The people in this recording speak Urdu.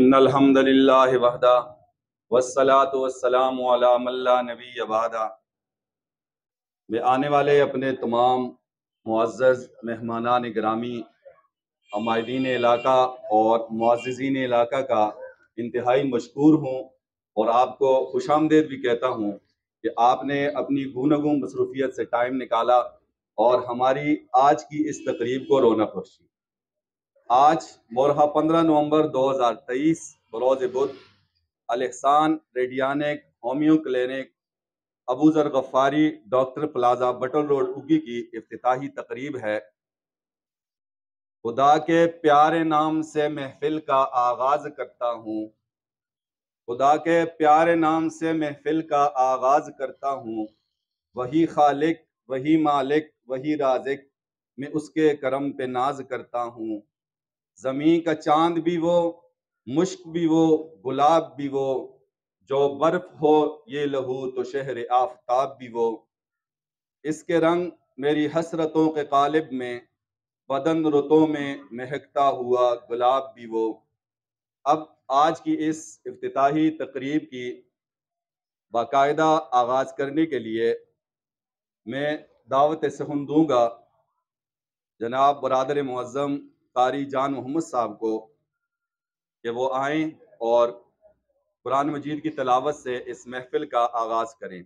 ان الحمد للہ وحدہ والصلاة والسلام علی من لا نبی بعدہ۔ میں آنے والے اپنے تمام معزز مہمانان گرامی، عمائدین علاقہ اور معززین علاقہ کا انتہائی مشکور ہوں اور آپ کو خوش آمدید بھی کہتا ہوں کہ آپ نے اپنی گوناگوں مصروفیت سے ٹائم نکالا اور ہماری آج کی اس تقریب کو رونق بخشی۔ آج مورخہ 15 نومبر 2023 بروز بدھ الاحسان ریڈیانک ہومیو کلینک ابو ذر غفاری ڈاکٹر پلازا بٹل روڈ اگی کی افتتاحی تقریب ہے۔ خدا کے پیارے نام سے محفل کا آغاز کرتا ہوں، خدا کے پیارے نام سے محفل کا آغاز کرتا ہوں، وہی خالق وہی مالک وہی رازق، میں اس کے کرم پہ ناز کرتا ہوں۔ زمین کا چاند بھی وہ، مشک بھی وہ، گلاب بھی وہ، جو برف ہو یہ لہو تو شہر آفتاب بھی وہ۔ اس کے رنگ میری حسرتوں کے قالب میں، بدن رتوں میں مہکتا ہوا گلاب بھی وہ۔ اب آج کی اس افتتاحی تقریب کی باقاعدہ آغاز کرنے کے لیے میں دعوت سخن دوں گا جناب برادر معظم قاری جان محمد صاحب کو کہ وہ آئیں اور قرآن مجید کی تلاوت سے اس محفل کا آغاز کریں۔